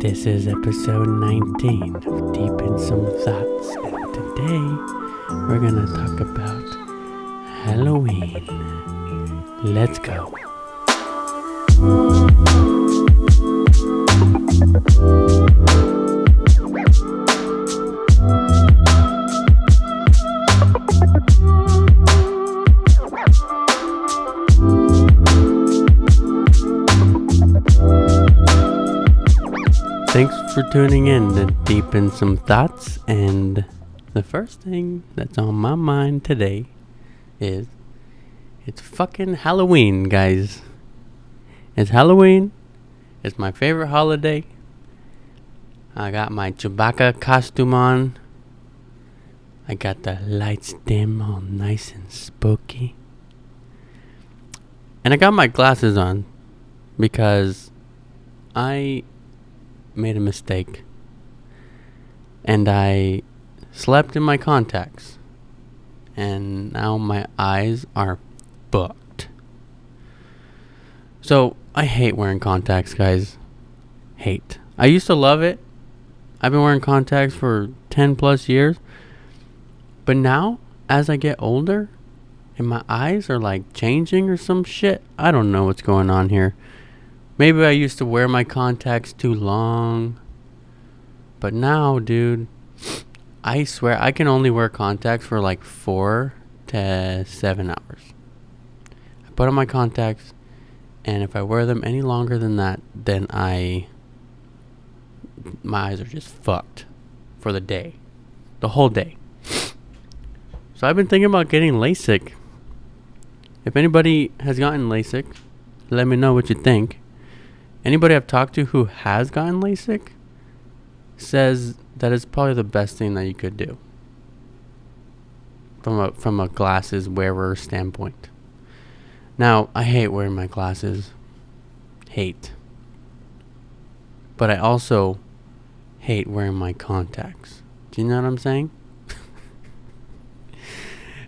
This is episode 19 of Deep in Some Thoughts, and today we're gonna talk about Halloween. Let's go. Thanks for tuning in to Deep in Some Thoughts, and the first thing that's on my mind today is it's fucking Halloween, guys. It's Halloween. It's my favorite holiday. I got my Chewbacca costume on. I got the lights dim, all nice and spooky. And I got my glasses on because I made a mistake and I slept in my contacts and now my eyes are fucked. So I hate wearing contacts, guys. Hate. I used to love it. I've been wearing contacts for 10 plus years, but now as I get older and my eyes are like changing or some shit, I don't know what's going on here. Maybe I used to wear my contacts too long. But now, dude, I swear I can only wear contacts for like 4 to 7 hours. I put on my contacts, and if I wear them any longer than that, then my eyes are just fucked for the day. The whole day. So I've been thinking about getting LASIK. If anybody has gotten LASIK, let me know what you think. Anybody I've talked to who has gotten LASIK says that it's probably the best thing that you could do from a glasses wearer standpoint. Now, I hate wearing my glasses. Hate. But I also hate wearing my contacts. Do you know what I'm saying?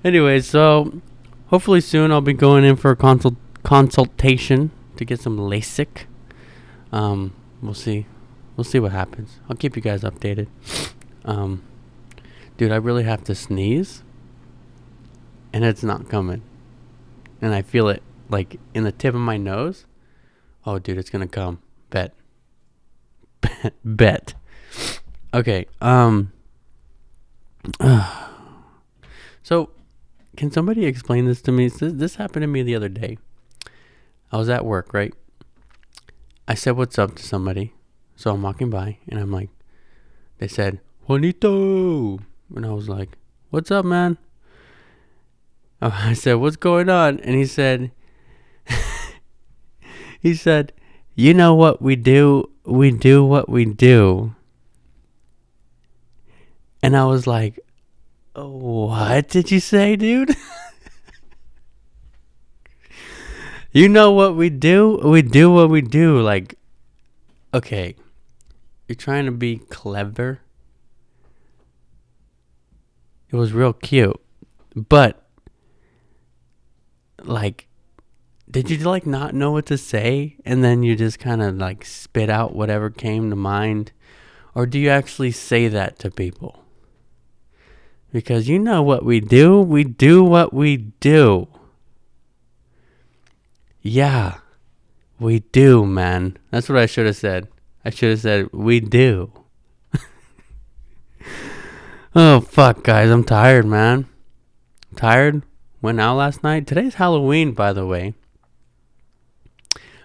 Anyway, so hopefully soon I'll be going in for a consultation to get some LASIK. We'll see. We'll see what happens. I'll keep you guys updated. Dude, I really have to sneeze, and it's not coming. And I feel it, like, in the tip of my nose. Oh, dude, it's gonna come. Bet. Bet. Okay, so, can somebody explain this to me? This happened to me the other day. I was at work, right? I said what's up to somebody. So I'm walking by and I'm like, they said, Juanito. And I was like, what's up, man? I said, what's going on? And he said, you know what we do? We do what we do. And I was like, what did you say, dude? You know what we do? We do what we do. Like, okay, you're trying to be clever. It was real cute. But, like, did you, like, not know what to say? And then you just kind of, like, spit out whatever came to mind? Or do you actually say that to people? Because you know what we do? We do what we do. Yeah, we do, man. That's what I should have said. I should have said, we do. Oh, fuck, guys. I'm tired, man. Tired. Went out last night. Today's Halloween, by the way.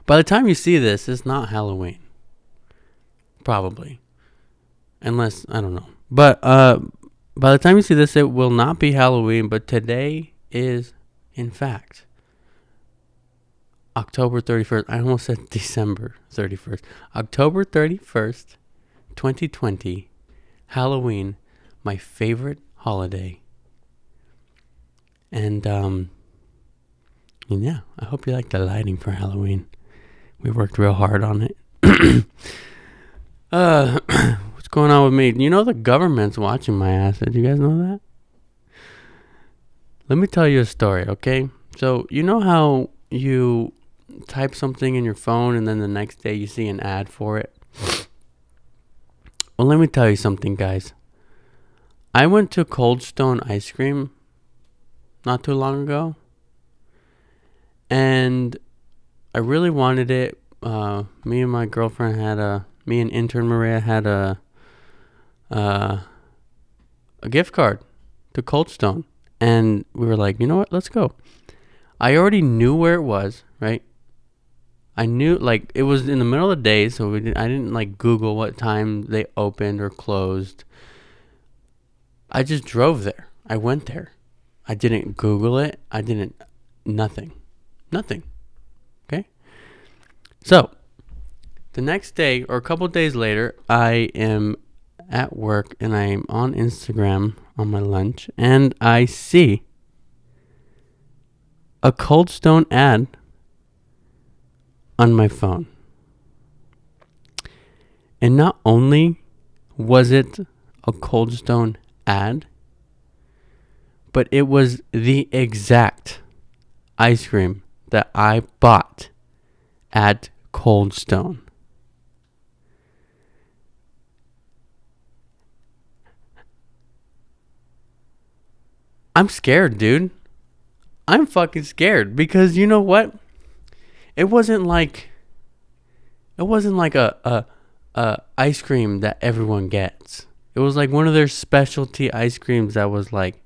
By the time you see this, it's not Halloween. Probably. Unless, I don't know. But by the time you see this, it will not be Halloween. But today is, in fact, October 31st. I almost said December 31st. October 31st, 2020. Halloween. My favorite holiday. And, yeah, I hope you like the lighting for Halloween. We worked real hard on it. What's going on with me? You know the government's watching my ass. Did you guys know that? Let me tell you a story, okay? So, you know how you type something in your phone and then the next day you see an ad for it? Well, let me tell you something, guys. I went to Cold Stone Ice Cream not too long ago, and I really wanted it. Me and my girlfriend me and intern Maria had a gift card to Cold Stone, and we were like, you know what, let's go. I already knew where it was, right? I knew, like, it was in the middle of the day, so I didn't like Google what time they opened or closed. I just drove there. I went there. I didn't Google it. Nothing. Okay? So, the next day, or a couple days later, I am at work, and I'm on Instagram on my lunch, and I see a Cold Stone ad on my phone. And not only was it a Cold Stone ad, but it was the exact ice cream that I bought at Cold Stone. I'm scared, dude. I'm fucking scared because you know what? It wasn't like a ice cream that everyone gets. It was like one of their specialty ice creams that was like,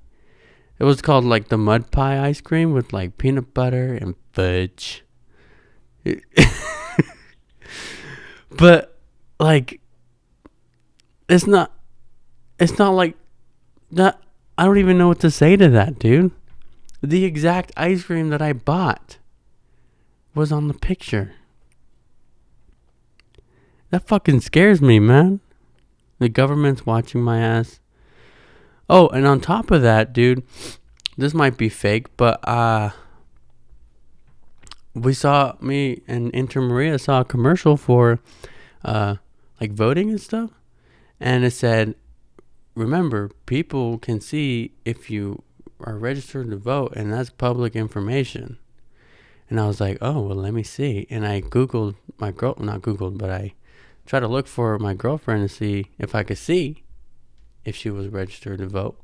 it was called like the mud pie ice cream with like peanut butter and fudge. But like, it's not like that. I don't even know what to say to that, dude. The exact ice cream that I bought was on the picture. That fucking scares me, man. The government's watching my ass. Oh, and on top of that, dude, this might be fake, but me and intern Maria saw a commercial for like voting and stuff, and it said, remember, people can see if you are registered to vote, and that's public information. And I was like, oh, well, let me see. And I Googled but I tried to look for my girlfriend to see if I could see if she was registered to vote.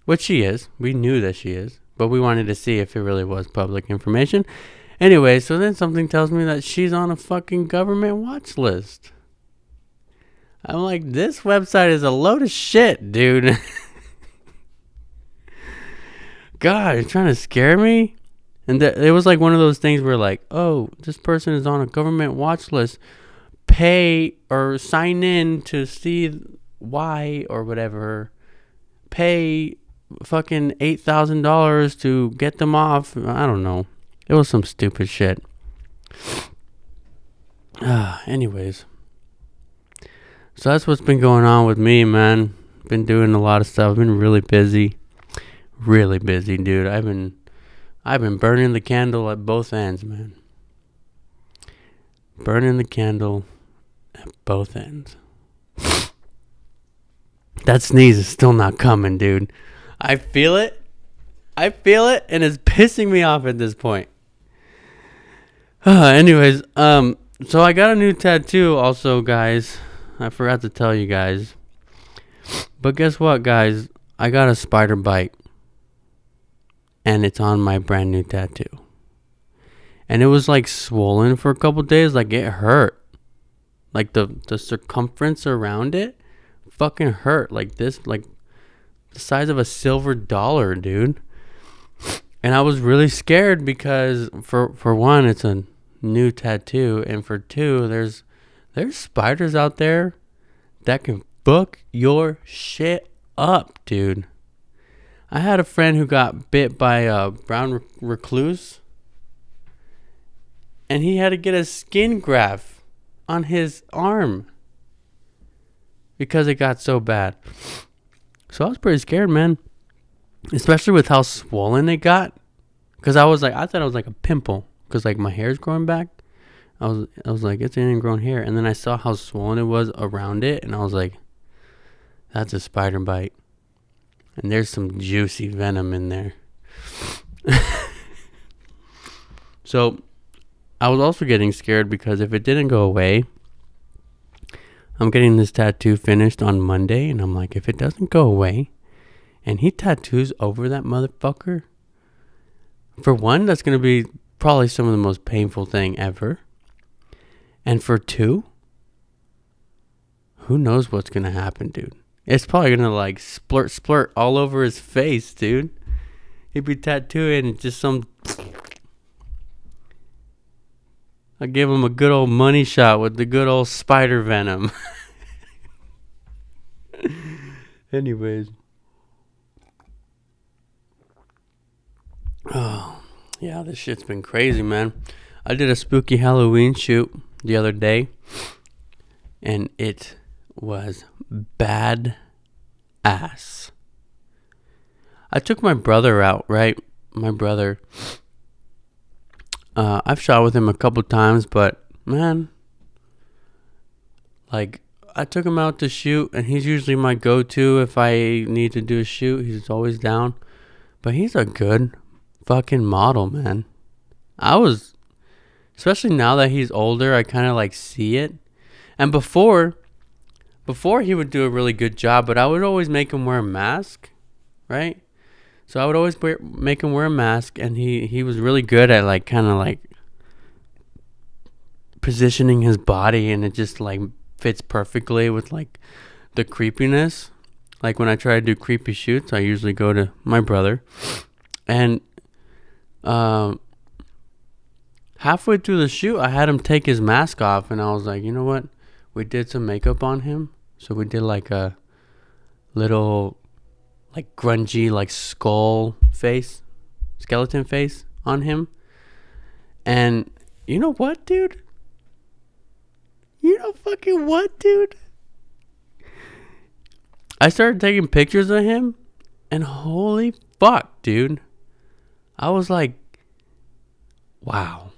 Which she is. We knew that she is. But we wanted to see if it really was public information. Anyway, so then something tells me that she's on a fucking government watch list. I'm like, this website is a load of shit, dude. God, you're trying to scare me? And it was like one of those things where like, oh, this person is on a government watch list. Pay or sign in to see why or whatever. Pay fucking $8,000 to get them off. I don't know. It was some stupid shit. Anyways. So that's what's been going on with me, man. Been doing a lot of stuff. I've been really busy. Really busy, dude. I've been burning the candle at both ends, man. Burning the candle at both ends. That sneeze is still not coming, dude. I feel it, and it's pissing me off at this point. Anyways, so I got a new tattoo also, guys. I forgot to tell you guys. But guess what, guys? I got a spider bite. And it's on my brand new tattoo. And it was like swollen for a couple days. Like it hurt. Like the circumference around it fucking hurt. Like this, like the size of a silver dollar, dude. And I was really scared because for one, it's a new tattoo. And for two, there's spiders out there that can fuck your shit up, dude. I had a friend who got bit by a brown recluse, and he had to get a skin graft on his arm because it got so bad. So I was pretty scared, man, especially with how swollen it got. Because I thought it was like a pimple, because like my hair's growing back. I was like, it's an ingrown hair, and then I saw how swollen it was around it, and I was like, that's a spider bite. And there's some juicy venom in there. So I was also getting scared because if it didn't go away, I'm getting this tattoo finished on Monday, and I'm like, if it doesn't go away, and he tattoos over that motherfucker, for one, that's going to be probably some of the most painful thing ever. And for two, who knows what's going to happen, dude. It's probably going to like splurt all over his face, dude. He'd be tattooing just some... I give him a good old money shot with the good old spider venom. Anyways. Oh, yeah, this shit's been crazy, man. I did a spooky Halloween shoot the other day, and it was bad ass. I took my brother out, right? My brother... I've shot with him a couple times, but man, like, I took him out to shoot, and he's usually my go-to if I need to do a shoot. He's always down, but he's a good fucking model, man. Especially now that he's older, I kind of like see it. And before he would do a really good job, but I would always make him wear a mask, right? So I would always make him wear a mask, and he was really good at like kind of like positioning his body, and it just like fits perfectly with like the creepiness. Like when I try to do creepy shoots, I usually go to my brother, and halfway through the shoot, I had him take his mask off, and I was like, you know what? We did some makeup on him, so we did like a little like grungy like skeleton face on him. And you know what, dude? You know fucking what, dude? I started taking pictures of him, and holy fuck, dude. I was like, wow.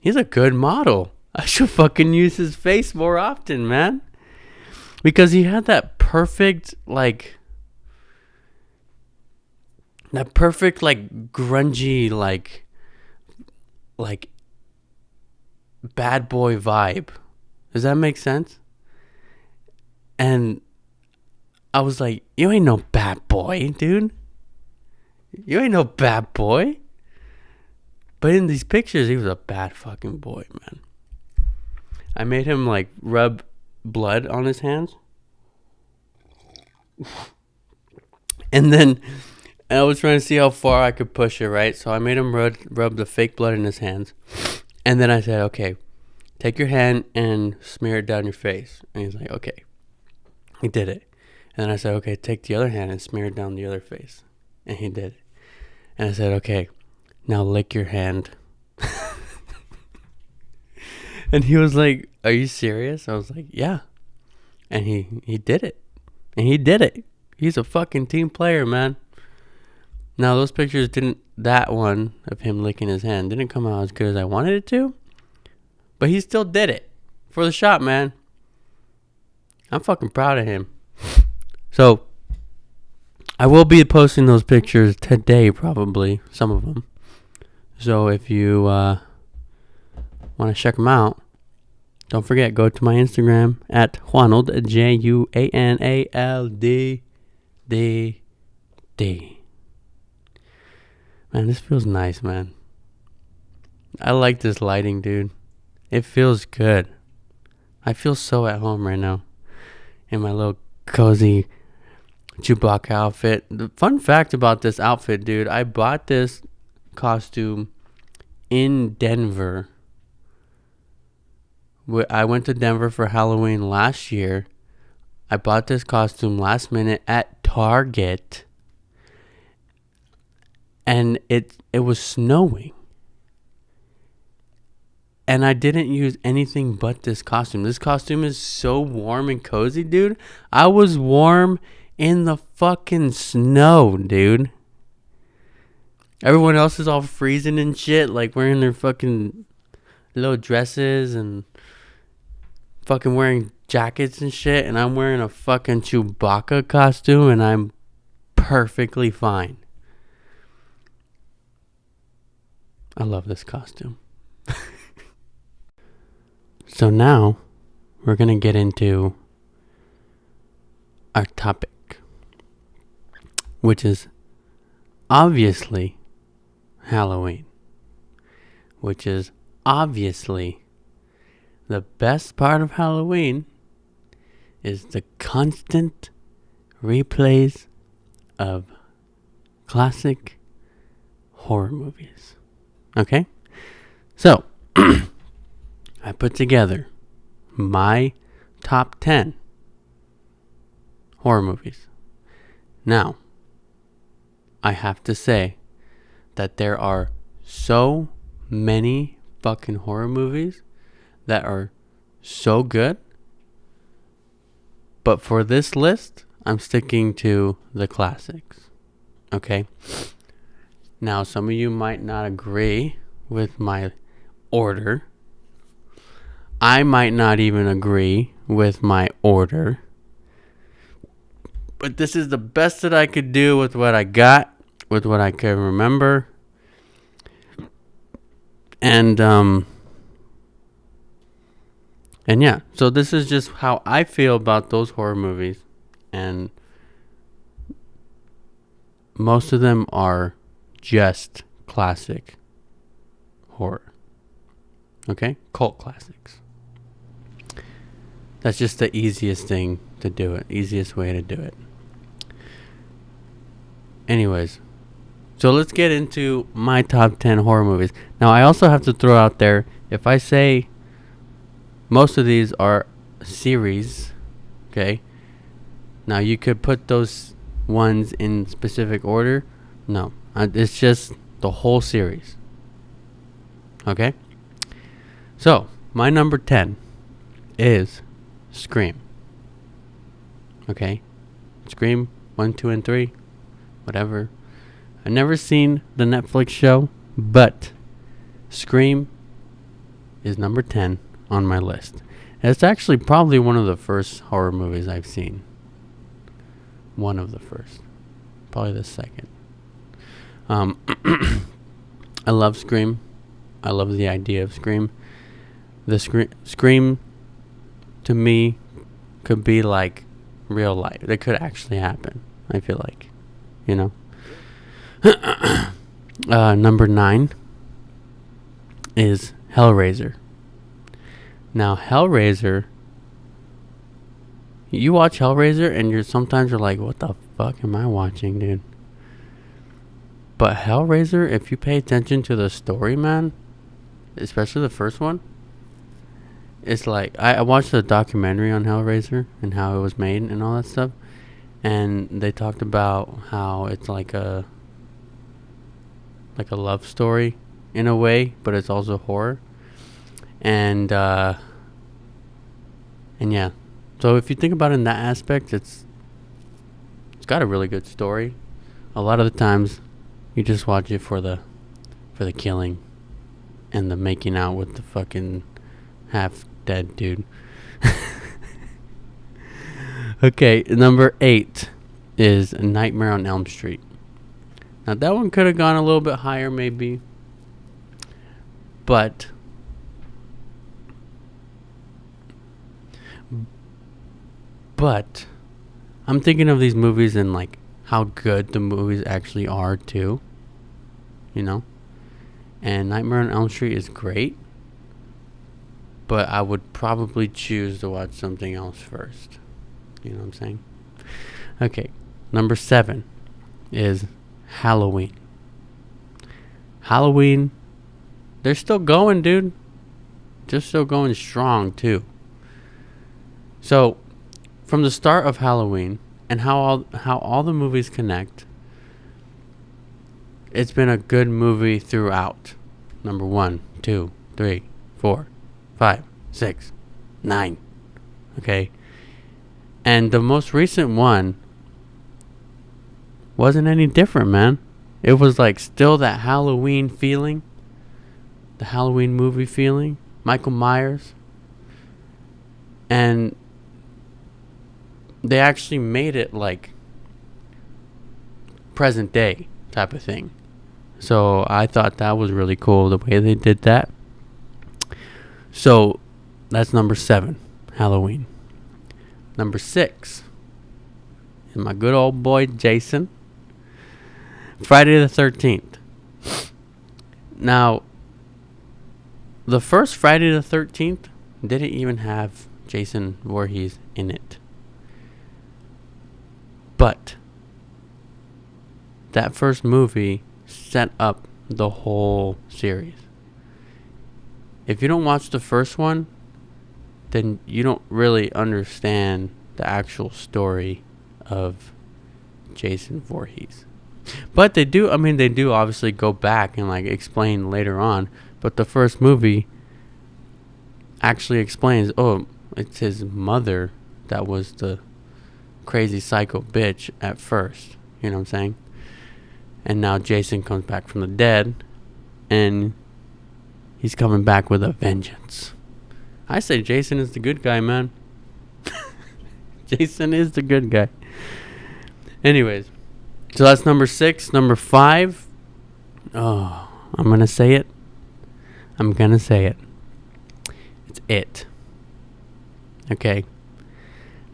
He's a good model. I should fucking use his face more often, man. Because he had that perfect, like grungy, like bad boy vibe. Does that make sense? And I was like, you ain't no bad boy, dude. You ain't no bad boy. But in these pictures, he was a bad fucking boy, man. I made him like rub blood on his hands. And then I was trying to see how far I could push it, right? So I made him rub the fake blood in his hands. And then I said, okay, take your hand and smear it down your face. And he's like, okay. He did it. And then I said, okay, take the other hand and smear it down the other face. And he did it. And I said, okay, now lick your hand. And he was like, are you serious? I was like, yeah. And he did it. And he did it. He's a fucking team player, man. Now, those pictures that one of him licking his hand didn't come out as good as I wanted it to. But he still did it for the shot, man. I'm fucking proud of him. So, I will be posting those pictures today, probably. Some of them. So, if you want to check them out, don't forget, go to my Instagram at Juanald, JUANALDDD. Man, this feels nice, man. I like this lighting, dude. It feels good. I feel so at home right now in my little cozy Chewbacca outfit. The fun fact about this outfit, dude, I bought this costume in Denver. I went to Denver for Halloween last year. I bought this costume last minute at Target. And it was snowing. And I didn't use anything but this costume. This costume is so warm and cozy, dude. I was warm in the fucking snow, dude. Everyone else is all freezing and shit, like wearing their fucking little dresses and fucking wearing jackets and shit. And I'm wearing a fucking Chewbacca costume, and I'm perfectly fine. I love this costume. So now, we're going to get into our topic, which is obviously Halloween, which is obviously the best part of Halloween is the constant replays of classic horror movies. Okay? So, I put together my top 10 horror movies. Now, I have to say that there are so many fucking horror movies that are so good. But for this list, I'm sticking to the classics. Okay? Now, some of you might not agree with my order. I might not even agree with my order. But this is the best that I could do with what I got, with what I can remember. And yeah, so this is just how I feel about those horror movies. And most of them are just classic horror. Okay? Cult classics. That's just the easiest thing to do it. Easiest way to do it. Anyways, so let's get into my top 10 horror movies. Now, I also have to throw out there, if I say most of these are series, okay? Now, you could put those ones in specific order. No, it's just the whole series. Okay? So, my number 10 is Scream. Okay? Scream 1, 2, and 3. Whatever. I've never seen the Netflix show, but Scream is number 10 on my list. And it's actually probably one of the first horror movies I've seen. One of the first. Probably the second. I love Scream. I love the idea of Scream. The Scream to me could be like real life. It could actually happen, I feel like. You know? Number 9 is Hellraiser. Now, Hellraiser, you watch Hellraiser and you're like, what the fuck am I watching, dude? But Hellraiser, if you pay attention to the story, man, especially the first one, it's like, I watched a documentary on Hellraiser and how it was made and all that stuff. And they talked about how it's like a love story in a way, but it's also horror. And yeah. So if you think about it in that aspect, it's got a really good story. A lot of the times you just watch it for the killing and the making out with the fucking half dead dude. Okay, number 8 is Nightmare on Elm Street. Now, that one could have gone a little bit higher, maybe. But I'm thinking of these movies and, like, how good the movies actually are, too. You know? And Nightmare on Elm Street is great. But I would probably choose to watch something else first. You know what I'm saying? Okay. Number 7 is Halloween. Halloween, they're still going, dude. Just still going strong, too. So, from the start of Halloween and how all the movies connect, it's been a good movie throughout. Number 1, 2, 3, 4, 5, 6, 9. Okay? And the most recent one wasn't any different, man. It was like still that Halloween feeling. The Halloween movie feeling. Michael Myers. And they actually made it like present day type of thing. So I thought that was really cool the way they did that. So that's number 7, Halloween. Number 6 is my good old boy Jason. Friday the 13th. Now, the first Friday the 13th didn't even have Jason Voorhees in it. But that first movie set up the whole series. If you don't watch the first one, then you don't really understand the actual story of Jason Voorhees. But they do obviously go back and like explain later on. But the first movie actually explains, oh, it's his mother that was the crazy psycho bitch at first. You know what I'm saying? And now Jason comes back from the dead, and he's coming back with a vengeance. I say Jason is the good guy, man. Jason is the good guy. Anyways, so that's number 6. Number 5. Oh, I'm going to say it. It's It. Okay.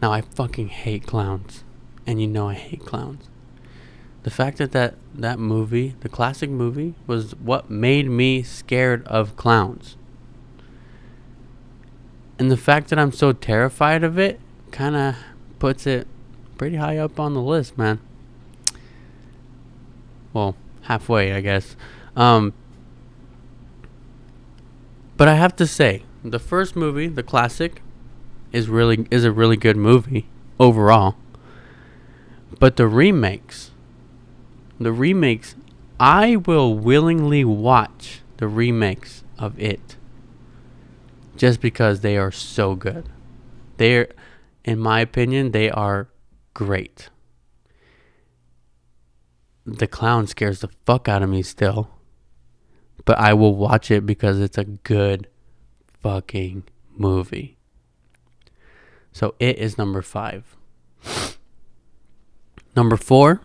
Now, I fucking hate clowns. And you know I hate clowns. The fact that movie, the classic movie, was what made me scared of clowns. And the fact that I'm so terrified of it kind of puts it pretty high up on the list, man. Well, halfway, I guess. But I have to say, the first movie, the classic, is a really good movie overall. But the remakes, I will willingly watch the remakes of it just because they are so good. They're, in my opinion, they are great. The clown scares the fuck out of me still, but I will watch it because it's a good fucking movie. So It is number 5. Number 4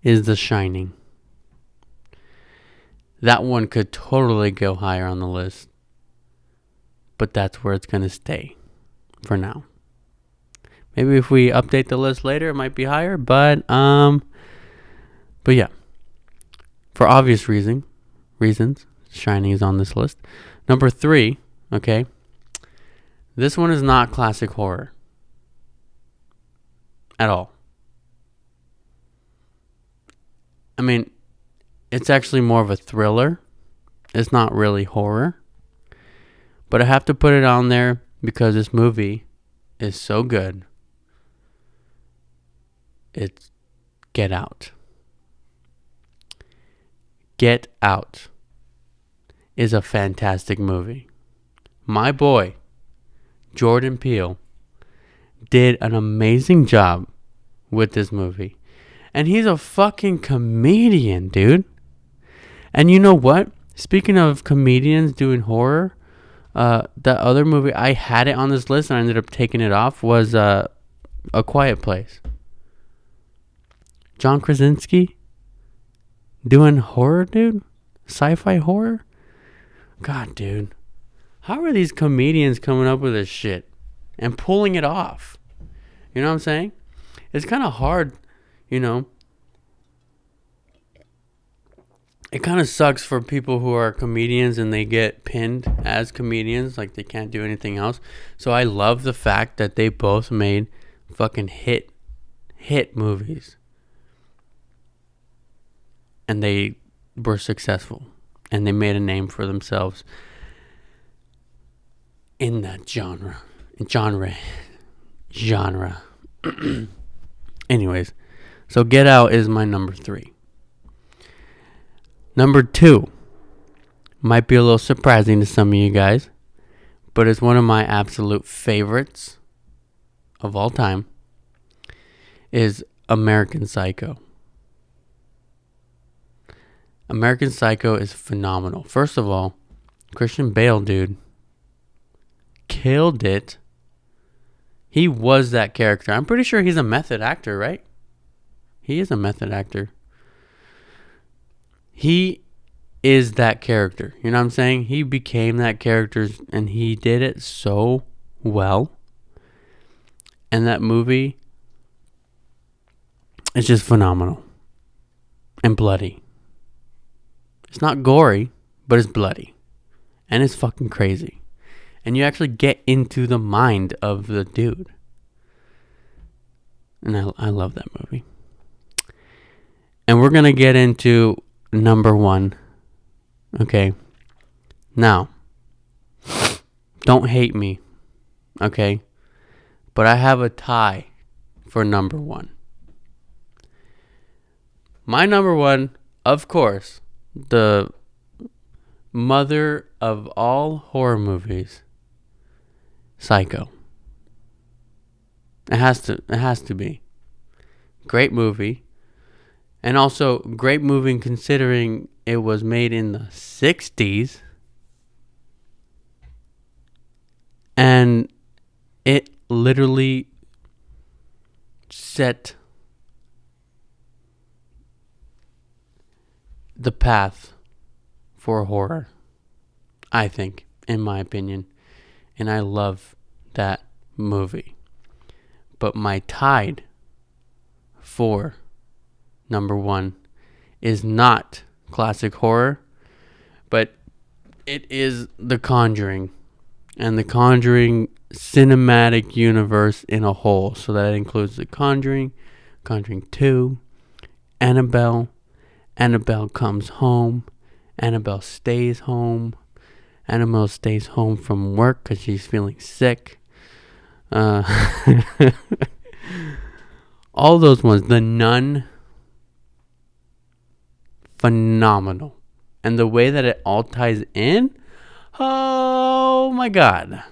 is The Shining. That one could totally go higher on the list, but that's where it's going to stay for now. Maybe if we update the list later, it might be higher, but yeah. For obvious reasons, Shining is on this list. Number 3, okay. This one is not classic horror at all. I mean, it's actually more of a thriller. It's not really horror. But I have to put it on there because this movie is so good. It's Get Out. Get Out is a fantastic movie. My boy, Jordan Peele, did an amazing job with this movie. And he's a fucking comedian, dude. And you know what? Speaking of comedians doing horror, the other movie, I had it on this list and I ended up taking it off, was A Quiet Place. John Krasinski doing horror, dude? Sci-fi horror? God, dude. How are these comedians coming up with this shit and pulling it off? You know what I'm saying? It's kind of hard, you know. It kind of sucks for people who are comedians and they get pinned as comedians, like they can't do anything else. So I love the fact that they both made fucking hit movies. And they were successful. And they made a name for themselves in that genre. Anyways, so Get Out is my number 3. Number 2 might be a little surprising to some of you guys, but it's one of my absolute favorites of all time, is American Psycho. American Psycho is phenomenal. First of all, Christian Bale, dude, killed it. He was that character. I'm pretty sure he's a method actor, right? He is a method actor. He is that character. You know what I'm saying? He became that character, and he did it so well. And that movie is just phenomenal. And bloody. It's not gory, but it's bloody. And it's fucking crazy. And you actually get into the mind of the dude. And I love that movie. And we're going to get into number 1. Okay. Now, don't hate me. Okay. But I have a tie for number 1. My number 1, of course, the mother of all horror movies, Psycho. It has to be. Great movie. And also great movie considering it was made in the 60s. And it literally set the path for horror, I think, in my opinion. And I love that movie. But my tide for number 1 is not classic horror, but it is The Conjuring. And The Conjuring cinematic universe in a whole. So that includes The Conjuring, Conjuring 2, Annabelle, Annabelle Comes Home, Annabelle Stays Home, Annabelle stays home from work because she's feeling sick. All those ones. The Nun, phenomenal. And the way that it all ties in, oh my God.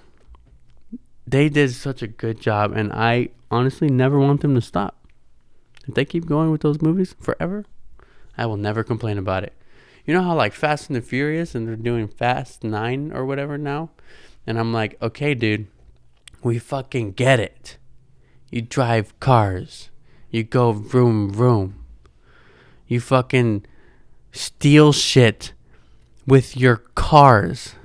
They did such a good job, and I honestly never want them to stop. If they keep going with those movies forever, I will never complain about it. You know how like Fast and the Furious, and they're doing Fast 9 or whatever now? And I'm like, okay, dude, we fucking get it. You drive cars. You go vroom vroom. You fucking steal shit with your cars.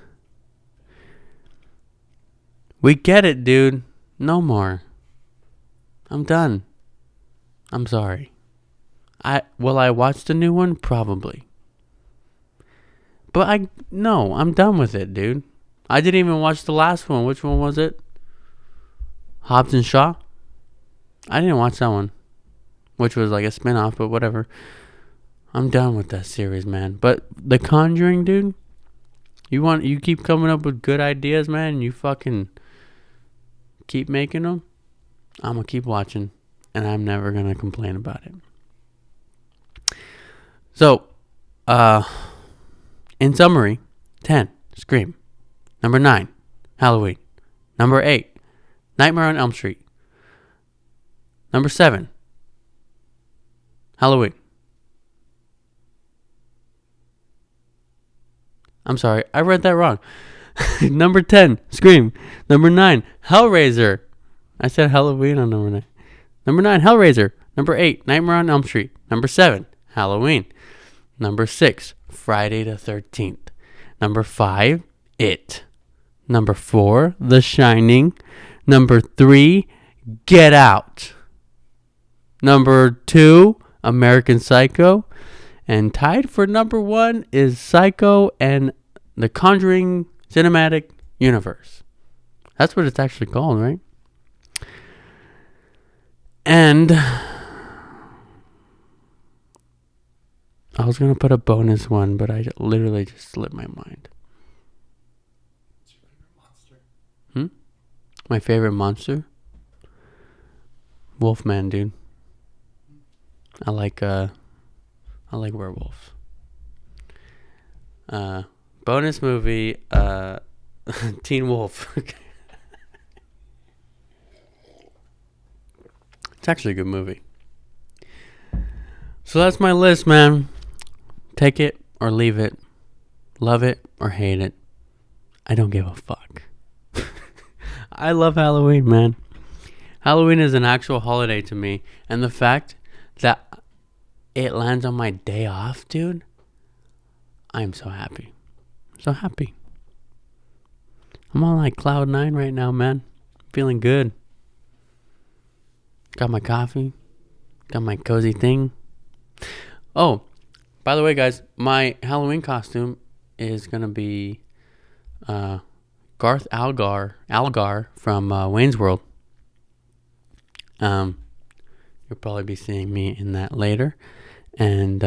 We get it, dude. No more. I'm done. I'm sorry. Will I watch the new one? Probably. But I'm done with it, dude. I didn't even watch the last one. Which one was it? Hobbs and Shaw? I didn't watch that one. Which was like a spin-off, but whatever. I'm done with that series, man. But The Conjuring, dude. You keep coming up with good ideas, man. And you fucking keep making them. I'm going to keep watching. And I'm never going to complain about it. So, in summary, 10, Scream. Number 9, Halloween. Number 8, Nightmare on Elm Street. Number 7, Halloween. I'm sorry, I read that wrong. Number 10, Scream. Number 9, Hellraiser. I said Halloween on number 9. Number 9, Hellraiser. Number 8, Nightmare on Elm Street. Number 7, Halloween. Number 6, Friday the 13th. Number 5, It. Number 4, The Shining. Number 3, Get Out. Number 2, American Psycho. And tied for number 1 is Psycho and The Conjuring Cinematic Universe. That's what it's actually called, right? And I was going to put a bonus one, but I literally just slipped my mind. What's your favorite monster? My favorite monster? Wolfman, dude. I like werewolves. Bonus movie, Teen Wolf. It's actually a good movie. So that's my list, man. Take it or leave it. Love it or hate it. I don't give a fuck. I love Halloween, man. Halloween is an actual holiday to me. And the fact that it lands on my day off, dude, I am so happy. So happy. I'm on like cloud 9 right now, man. Feeling good. Got my coffee. Got my cozy thing. Oh, by the way, guys, my Halloween costume is going to be Garth Algar from Wayne's World. You'll probably be seeing me in that later. And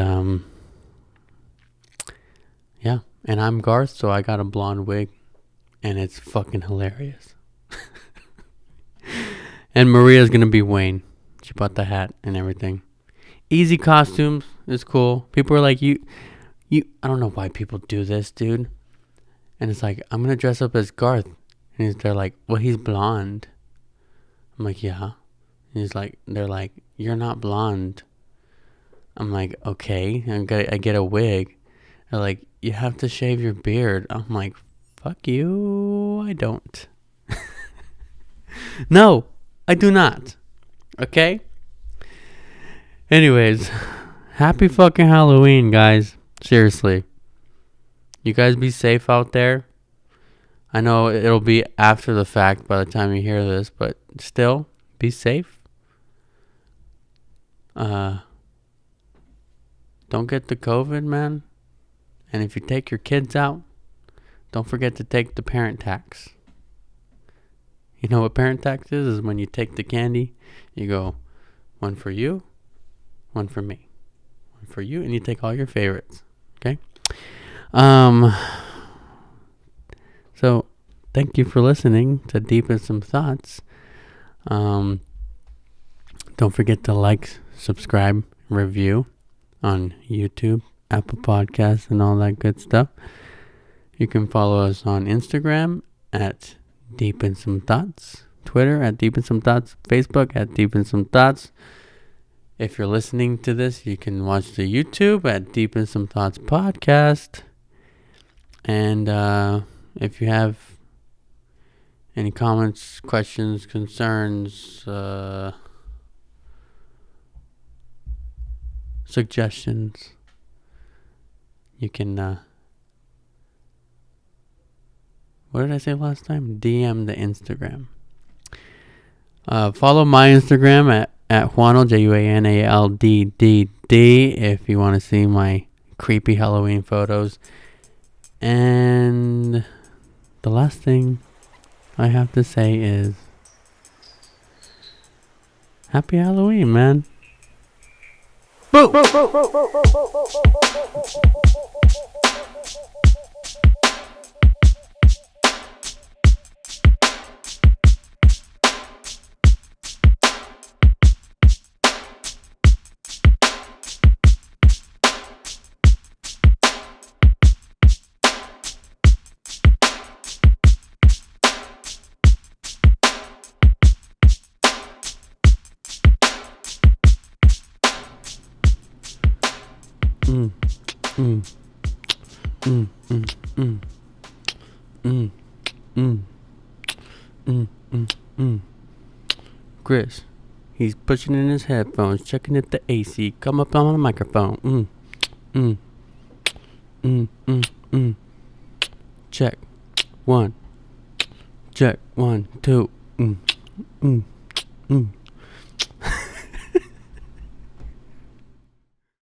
yeah, and I'm Garth, so I got a blonde wig, and it's fucking hilarious. And Maria's gonna be Wayne. She bought the hat and everything. Easy costumes is cool. People are like, you. I don't know why people do this, dude. And it's like, I'm gonna dress up as Garth, and they're like, well, he's blonde. I'm like, yeah. And they're like, you're not blonde. I'm like, okay. I get a wig. They're like, you have to shave your beard. I'm like, fuck you. I don't. No, I do not. Okay? Anyways, happy fucking Halloween, guys. Seriously. You guys be safe out there. I know it'll be after the fact by the time you hear this, but still, be safe. Don't get the COVID, man. And if you take your kids out, don't forget to take the parent tax. You know what parent tax is? Is when you take the candy, you go, one for you, one for me. One for you, and you take all your favorites. Okay? So, thank you for listening to Deep in Some Thoughts. Don't forget to like, subscribe, review on YouTube, Apple Podcasts, and all that good stuff. You can follow us on Instagram at Deep in Some Thoughts, Twitter at Deep in Some Thoughts, Facebook at Deep in Some Thoughts. If you're listening to this, you can watch the YouTube at Deep in Some Thoughts Podcast. And if you have any comments, questions, concerns, suggestions, you can, what did I say last time? DM the Instagram. Follow my Instagram at Juanald, JUANALDDD, if you want to see my creepy Halloween photos. And the last thing I have to say is happy Halloween, man. Boo! Chris, he's pushing in his headphones, checking if the AC come up on the microphone. Check. One. Check. 1, 2.